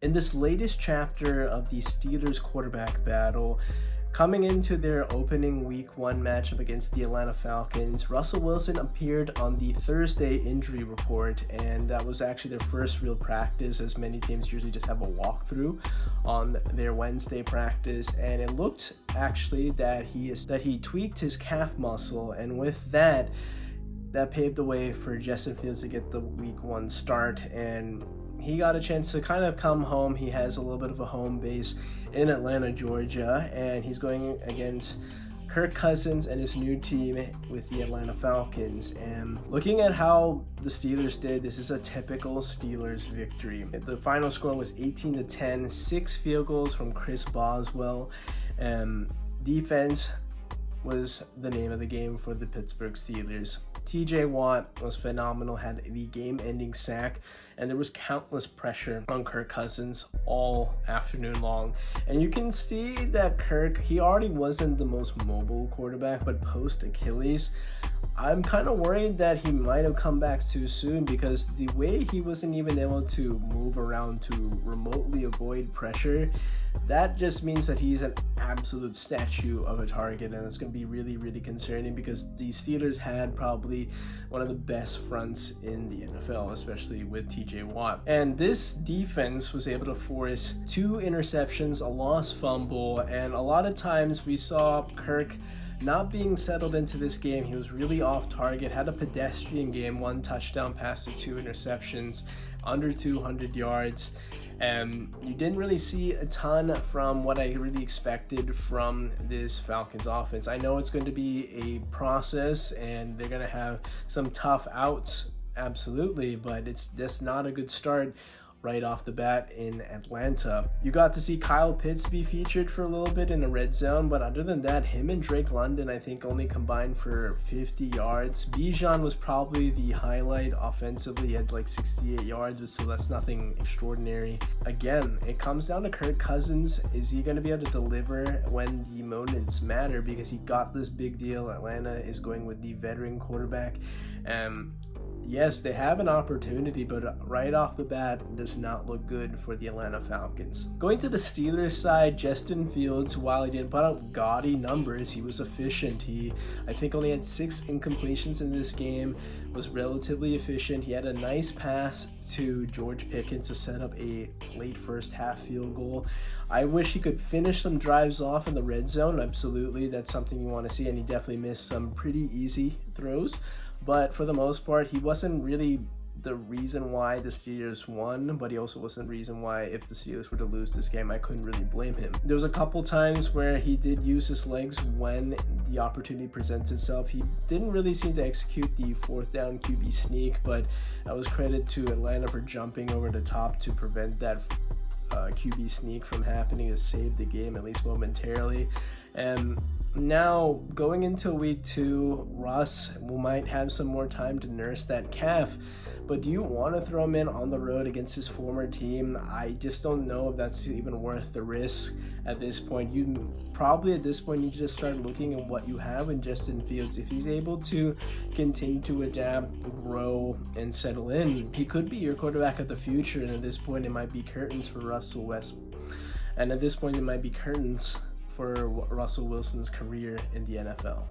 In this latest chapter of the Steelers quarterback battle, coming into their opening week 1 matchup against the Atlanta Falcons, Russell Wilson appeared on the Thursday injury report, and that was actually their first real practice, as many teams usually just have a walkthrough on their Wednesday practice. And it looked actually that he tweaked his calf muscle, and with that paved the way for Justin Fields to get the week 1 start, and he got a chance to kind of come home. He has a little bit of a home base in Atlanta, Georgia, and he's going against Kirk Cousins and his new team with the Atlanta Falcons. And looking at how the Steelers did, this is a typical Steelers victory. The final score was 18-10, 6 field goals from Chris Boswell. Defense was the name of the game for the Pittsburgh Steelers. TJ Watt was phenomenal, had the game-ending sack, and there was countless pressure on Kirk Cousins all afternoon long. And you can see that Kirk, he already wasn't the most mobile quarterback, but post-Achilles, I'm kind of worried that he might have come back too soon, because the way he wasn't even able to move around to remotely avoid pressure, that just means that he's an absolute statue of a target, and it's going to be really, really concerning, because the Steelers had probably one of the best fronts in the NFL, especially with TJ Watt. And this defense was able to force 2 interceptions, a lost fumble, and a lot of times we saw Kirk not being settled into this game. He was really off target, had a pedestrian game, 1 touchdown pass to 2 interceptions, under 200 yards. And you didn't really see a ton from what I really expected from this Falcons offense. I know it's going to be a process and they're going to have some tough outs, absolutely, but it's just not a good start right off the bat in Atlanta. You got to see Kyle Pitts be featured for a little bit in the red zone, but other than that, him and Drake London, I think, only combined for 50 yards. Bijan was probably the highlight offensively. He had like 68 yards, but still, that's nothing extraordinary. Again, it comes down to Kirk Cousins. Is he going to be able to deliver when the moments matter? Because he got this big deal. Atlanta is going with the veteran quarterback. Yes, they have an opportunity, but right off the bat, it does not look good for the Atlanta Falcons. Going to the Steelers side, Justin Fields, while he didn't put out gaudy numbers, he was efficient. He, I think, only had 6 incompletions in this game, was relatively efficient. He had a nice pass to George Pickens to set up a late first half field goal. I wish he could finish some drives off in the red zone. Absolutely, that's something you want to see, and he definitely missed some pretty easy throws. But for the most part, he wasn't really the reason why the Steelers won, but he also wasn't the reason why, if the Steelers were to lose this game, I couldn't really blame him. There was a couple times where he did use his legs when the opportunity presents itself. He didn't really seem to execute the 4th down QB sneak, but that was credit to Atlanta for jumping over the top to prevent that QB sneak from happening, to save the game at least momentarily. And now going into week 2, Russ might have some more time to nurse that calf, but do you want to throw him in on the road against his former team? I just don't know if that's even worth the risk at this point. You probably at this point need to just start looking at what you have in Justin Fields. If he's able to continue to adapt, grow, and settle in, he could be your quarterback of the future. And at this point, it might be curtains for Russell West. And at this point, it might be curtains for Russell Wilson's career in the NFL.